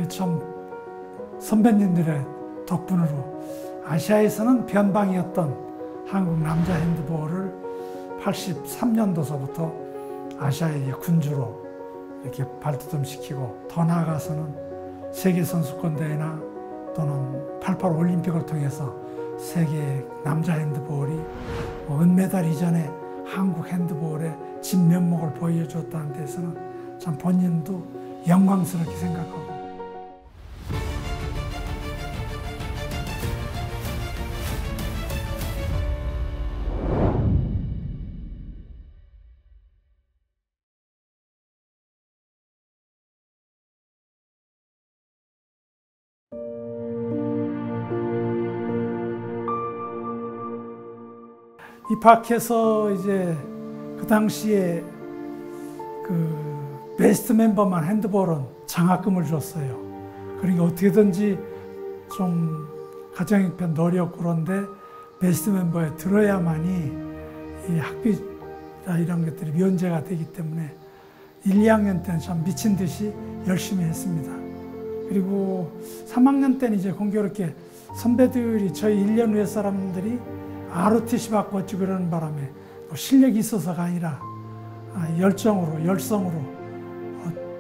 참 선배님들의 덕분으로 아시아에서는 변방이었던 한국 남자 핸드볼을 83년도서부터 아시아의 군주로 이렇게 발돋움시키고, 더 나아가서는 세계 선수권 대회나 또는 88 올림픽을 통해서 세계 남자 핸드볼이 은메달 이전에 한국 핸드볼의 진면목을 보여줬다는 데서는 참 본인도 영광스럽게 생각하고, 입학해서 이제 그 당시에 그 베스트 멤버만 핸드볼은 장학금을 줬어요. 그러니까 어떻게든지 좀 가정형편 노력 그런데 베스트 멤버에 들어야만이 이 학비나 이런 것들이 면제가 되기 때문에 1, 2학년 때는 참 미친 듯이 열심히 했습니다. 그리고 3학년 때는 이제 공교롭게 선배들이 저희 1년 위에 사람들이 ROTC 바꿔주고 그러는 바람에 실력이 있어서가 아니라 열정으로, 열성으로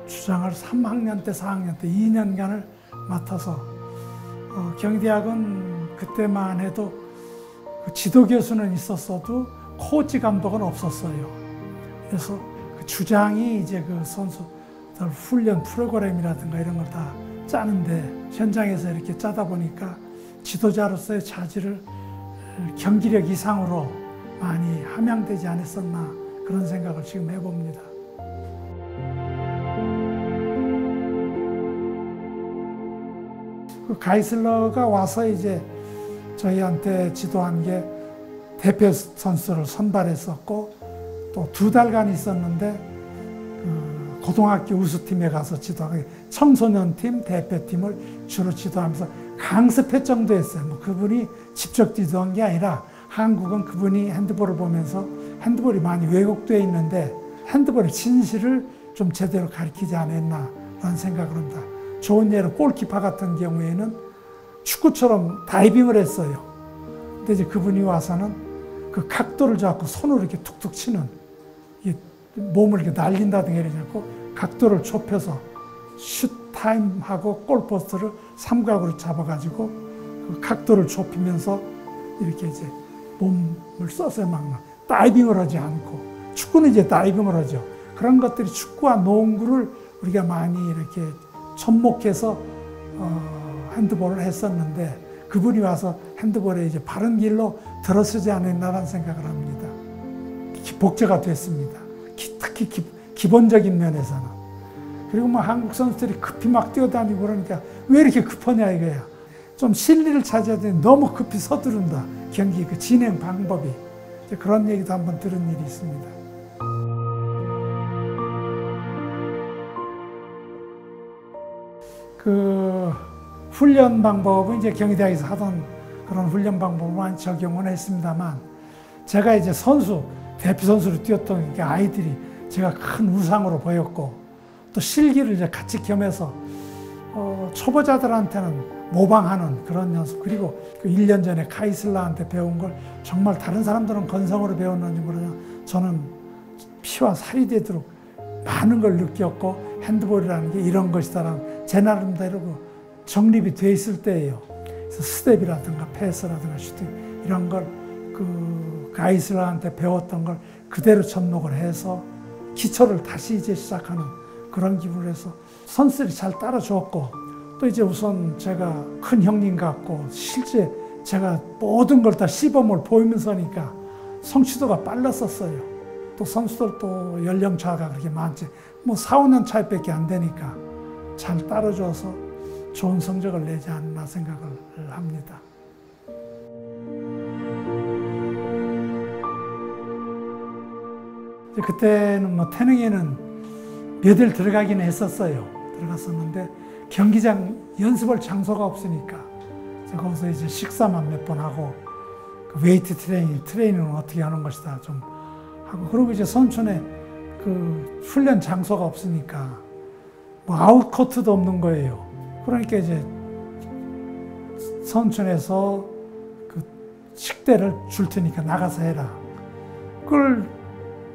주장을 3학년 때, 4학년 때 2년간을 맡아서 경희대학은 그때만 해도 그 지도 교수는 있었어도 코치 감독은 없었어요. 그래서 그 주장이 이제 그 선수들 훈련 프로그램이라든가 이런 걸 다 짜는데, 현장에서 이렇게 짜다 보니까 지도자로서의 자질을 경기력 이상으로 많이 함양되지 않았었나, 그런 생각을 지금 해봅니다. 그 가이슬러가 와서 이제 저희한테 지도한 게 대표 선수를 선발했었고, 또 2달간 있었는데 그 고등학교 우수팀에 가서 지도하고 청소년팀 대표팀을 주로 지도하면서 강습회 정도 했어요. 뭐 그분이 직접 지도한 게 아니라 한국은 그분이 핸드볼을 보면서 핸드볼이 많이 왜곡되어 있는데 핸드볼의 진실을 좀 제대로 가르치지 않았나 라는 생각을 합니다. 좋은 예로 골키퍼 같은 경우에는 축구처럼 다이빙을 했어요. 근데 이제 그분이 와서는 그 각도를 잡고 손으로 이렇게 툭툭 치는, 몸을 이렇게 날린다든가 이러지 않고 각도를 좁혀서 슛 타임하고 골포스트를 삼각으로 잡아가지고 그 각도를 좁히면서 이렇게 이제 몸을 써서 막 다이빙을 하지 않고, 축구는 이제 다이빙을 하죠. 그런 것들이 축구와 농구를 우리가 많이 이렇게 접목해서 핸드볼을 했었는데, 그분이 와서 핸드볼에 이제 바른 길로 들어서지 않았나라는 생각을 합니다. 복제가 됐습니다. 특히 기본적인 면에서는. 그리고 뭐 한국 선수들이 급히 막 뛰어다니고 그러니까 왜 이렇게 급하냐 이거야. 좀 실리를 찾아야 되는데 너무 급히 서두른다. 경기 그 진행 방법이. 그런 얘기도 한번 들은 일이 있습니다. 그 훈련 방법은 이제 경희대학에서 하던 그런 훈련 방법만 적용을 했습니다만, 제가 이제 대표 선수로 뛰었던 아이들이 제가 큰 우상으로 보였고, 또 실기를 이제 같이 겸해서 초보자들한테는 모방하는 그런 연습, 그리고 그 1년 전에 카이슬라한테 배운 걸 정말 다른 사람들은 건성으로 배웠는지 모르지만 저는 피와 살이 되도록 많은 걸 느꼈고, 핸드볼이라는 게 이런 것이다라는 제 나름대로 정립이 돼 있을 때예요. 그래서 스텝이라든가 패스라든가 슈팅 이런 걸 그 가이슬라한테 배웠던 걸 그대로 접목을 해서 기초를 다시 이제 시작하는 그런 기분을 해서 선수들이 잘 따라줬고, 또 이제 우선 제가 큰 형님 같고 실제 제가 모든 걸 다 시범을 보이면서 하니까 성취도가 빨랐었어요. 또 선수들도 연령차가 그렇게 많지, 뭐 4, 5년 차이밖에 안 되니까 잘 따라줘서 좋은 성적을 내지 않나 생각을 합니다. 그때는 뭐 태능에는 몇일 들어가긴 했었어요. 들어갔었는데 경기장 연습할 장소가 없으니까 제가 거기서 이제 식사만 몇 번 하고, 그 웨이트 트레이닝은 어떻게 하는 것이다 좀 하고, 그리고 이제 선촌에 그 훈련 장소가 없으니까 뭐 아웃코트도 없는 거예요. 그러니까 이제 선천에서 그 식대를 줄 테니까 나가서 해라. 그걸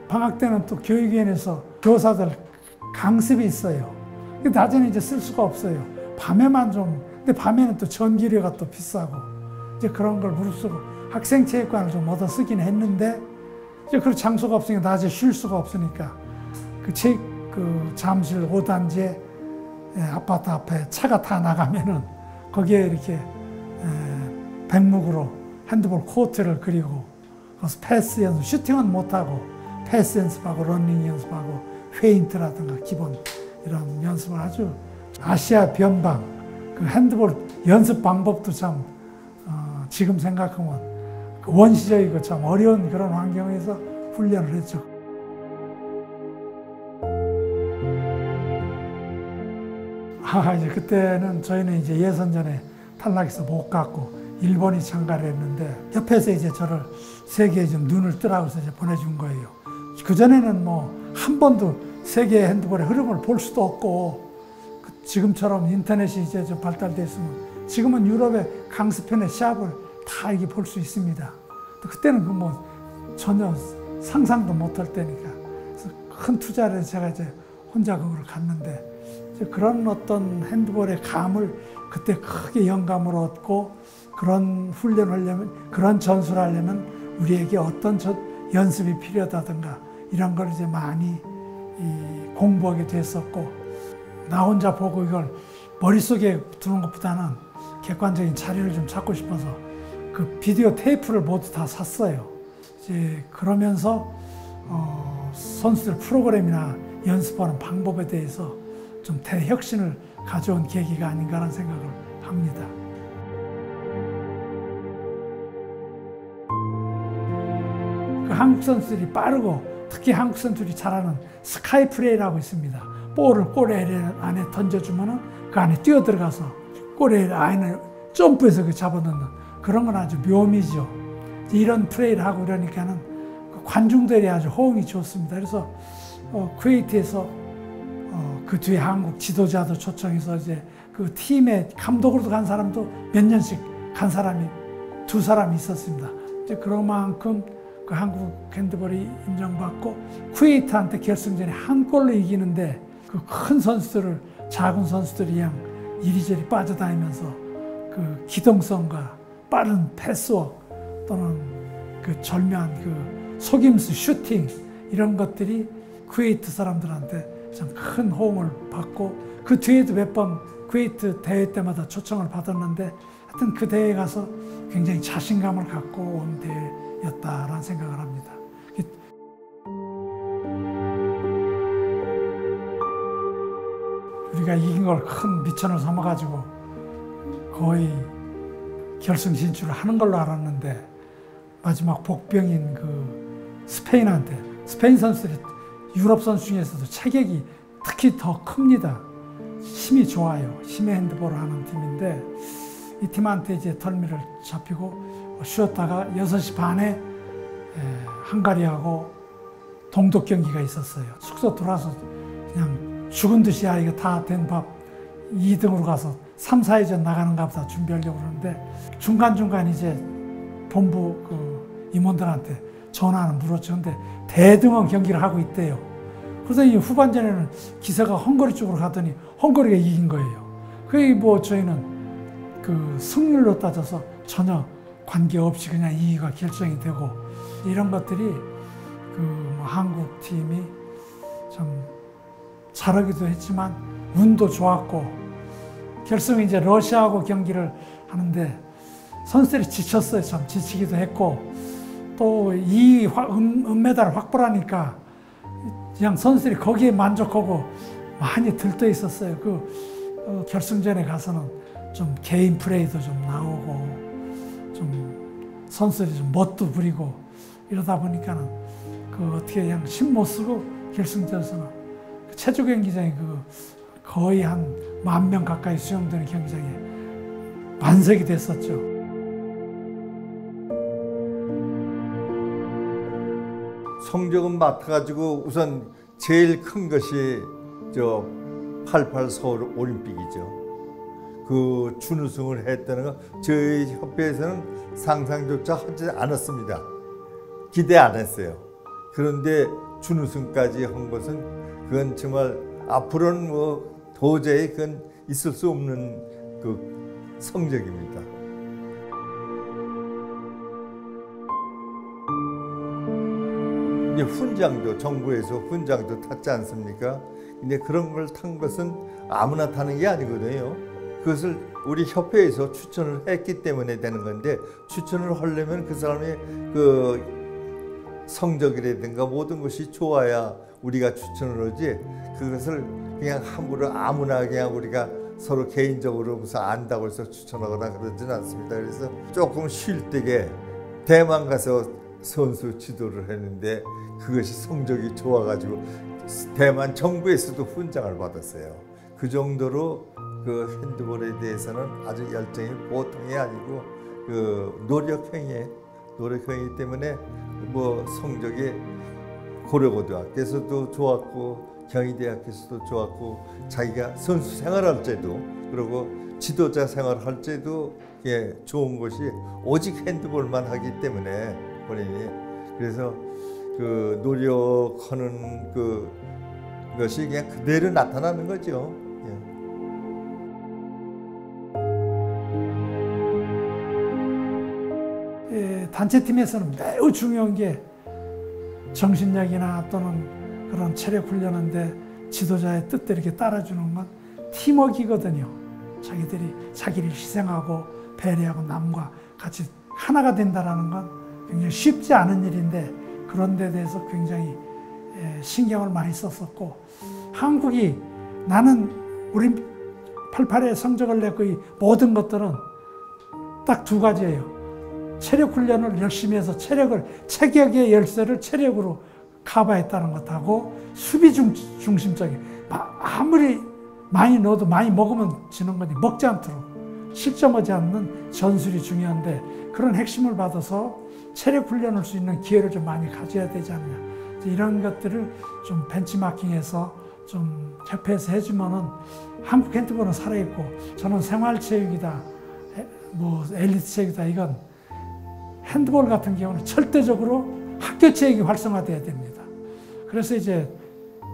방학 때는 또 교육위원회에서 교사들 강습이 있어요. 낮에는 이제 쓸 수가 없어요. 밤에만 좀, 근데 밤에는 또 전기료가 또 비싸고, 이제 그런 걸 무릅쓰고 학생체육관을 좀 얻어 쓰긴 했는데, 이제 그런 장소가 없으니까 낮에 쉴 수가 없으니까 그 잠실 5단지에 아파트 앞에 차가 다 나가면은 거기에 이렇게 백묵으로 핸드볼 코트를 그리고 거기서 패스 연습, 슈팅은 못하고 패스 연습하고 러닝 연습하고 페인트라든가 기본 이런 연습을 아주 아시아 변방 그 핸드볼 연습 방법도 참 지금 생각하면 원시적이고 참 어려운 그런 환경에서 훈련을 했죠. 이제 그때는 저희는 이제 예선전에 탈락해서 못 갔고 일본이 참가를 했는데 옆에서 이제 저를 세계에 좀 눈을 뜨라고 해서 이제 보내준 거예요. 그전에는 뭐 한 번도 세계 핸드볼의 흐름을 볼 수도 없고 지금처럼 인터넷이 이제 좀 발달돼 있으면 지금은 유럽의 강습편의 시합을 다 이게 볼 수 있습니다. 그때는 그 뭐 전혀 상상도 못할 때니까 그래서 큰 투자를 해서 제가 이제 혼자 그걸 갔는데 이제 그런 어떤 핸드볼의 감을 그때 크게 영감을 얻고 그런 훈련을 하려면 그런 전술을 하려면 우리에게 어떤 연습이 필요하다든가 이런 걸 이제 많이 공부하게 됐었고 나 혼자 보고 이걸 머릿속에 두는 것보다는 객관적인 자료를 좀 찾고 싶어서 그 비디오 테이프를 모두 다 샀어요. 이제 그러면서 선수들 프로그램이나 연습하는 방법에 대해서 좀 대혁신을 가져온 계기가 아닌가라는 생각을 합니다. 그 한국 선수들이 빠르고 특히 한국 선수들이 잘하는 스카이 플레이라고 있습니다. 볼을 골 안에 던져주면은 그 안에 뛰어 들어가서 골 안에 점프해서 그 잡아넣는 그런 건 아주 묘미죠. 이런 플레이를 하고 이러니까는 관중들이 아주 호응이 좋습니다. 그래서 쿠웨이트에서 그 뒤에 한국 지도자도 초청해서 이제 그 팀의 감독으로도 간 사람도 몇 년씩 간 사람이 2사람이 있었습니다. 이제 그런 만큼 그 한국 핸드볼이 인정받고 쿠웨이트한테 결승전에 한 골로 이기는데 그 큰 선수들을 작은 선수들이 그냥 이리저리 빠져다니면서 그 기동성과 빠른 패스워크 또는 그 절묘한 그 속임수 슈팅 이런 것들이 쿠웨이트 사람들한테 참 큰 호응을 받고 그 뒤에도 몇 번 쿠웨이트 대회 때마다 초청을 받았는데 하여튼 그 대회에 가서 굉장히 자신감을 갖고 온 대회였다라는 생각을 합니다. 우리가 이긴 걸 큰 미천을 삼아가지고 거의 결승 진출을 하는 걸로 알았는데 마지막 복병인 그 스페인한테 스페인 선수들이 유럽 선수 중에서도 체격이 특히 더 큽니다. 힘이 좋아요. 힘의 핸드볼을 하는 팀인데 이 팀한테 이제 덜미를 잡히고 쉬었다가 6시 반에 헝가리하고 동독 경기가 있었어요. 숙소 들어와서 그냥 죽은 듯이 이거 다 된 밥 2등으로 가서 3, 4회전 나가는가 보다 준비하려고 그러는데 중간중간 이제 본부 그 임원들한테 전화는 물었죠. 근데 대등한 경기를 하고 있대요. 그래서 이 후반전에는 기세가 헝가리 쪽으로 가더니 헝가리가 이긴 거예요. 그게 뭐 저희는 그 승률로 따져서 전혀 관계없이 그냥 이기가 결정이 되고 이런 것들이 그 뭐 한국 팀이 참 잘하기도 했지만 운도 좋았고 결승에 이제 러시아하고 경기를 하는데 선수들이 지쳤어요. 참 지치기도 했고 또 이 은메달을 확보하니까 그냥 선수들이 거기에 만족하고 많이 들떠 있었어요. 그 결승전에 가서는 좀 개인 플레이도 좀 나오고 좀 선수들이 좀 멋도 부리고 이러다 보니까는 그 어떻게 그냥 힘 못 쓰고 결승전에서는 그 체조 경기장이 그 거의 한 10,000명 가까이 수용되는 경기장에 만석이 됐었죠. 성적은 맡아가지고 우선 제일 큰 것이 저 88 서울 올림픽이죠. 그 준우승을 했다는 거 저희 협회에서는 상상조차 하지 않았습니다. 기대 안 했어요. 그런데 준우승까지 한 것은 그건 정말 앞으로는 뭐 도저히 그건 있을 수 없는 그 성적입니다. 이제 훈장도 정부에서 훈장도 탔지 않습니까? 근데 그런 걸 탄 것은 아무나 타는 게 아니거든요. 그것을 우리 협회에서 추천을 했기 때문에 되는 건데, 추천을 하려면 그 사람의 그 성적이라든가 모든 것이 좋아야 우리가 추천을 하지, 그것을 그냥 함부로 아무나 그냥 우리가 서로 개인적으로 무슨 안다고 해서 추천하거나 그러지는 않습니다. 그래서 조금 쉴 때에 대만 가서 선수 지도를 했는데 그것이 성적이 좋아가지고 대만 정부에서도 훈장을 받았어요. 그 정도로 그 핸드볼에 대해서는 아주 열정이 보통이 아니고 그 노력행위 때문에 뭐 성적이 고려고등학교에서도 좋았고 경희대학교에서도 좋았고 자기가 선수 생활할 때도 그리고 지도자 생활할 때도 좋은 것이 오직 핸드볼만 하기 때문에 본인이 그래서 그 노력하는 그것이 그냥 그대로 나타나는 거죠. 단체팀에서는 매우 중요한 게 정신력이나 또는 그런 체력 훈련인데 지도자의 뜻대로 이렇게 따라주는 건 팀워크이거든요. 자기들이 자기를 희생하고 배려하고 남과 같이 하나가 된다는 건 굉장히 쉽지 않은 일인데 그런 데 대해서 굉장히 신경을 많이 썼었고, 한국이 나는 우리 88에 성적을 냈고 이 모든 것들은 딱 두 가지예요. 체력 훈련을 열심히 해서 체격의 열쇠를 체력으로 커버했다는 것하고 수비 중심적인, 아무리 많이 넣어도 많이 먹으면 지는 거니 먹지 않도록 실점하지 않는 전술이 중요한데, 그런 핵심을 받아서 체력 훈련할 수 있는 기회를 좀 많이 가져야 되지 않느냐. 이런 것들을 좀 벤치마킹해서 좀 협회에서 해주면은 한국 핸드볼은 살아있고, 저는 생활체육이다, 뭐 엘리트 체육이다, 이건 핸드볼 같은 경우는 절대적으로 학교 체육이 활성화돼야 됩니다. 그래서 이제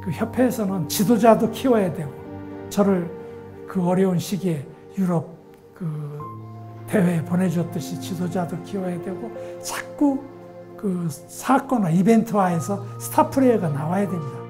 그 협회에서는 지도자도 키워야 되고, 저를 그 어려운 시기에 유럽 그 대회에 보내줬듯이 지도자도 키워야 되고, 자꾸 그 사건과 이벤트화해서 스타 플레이어가 나와야 됩니다.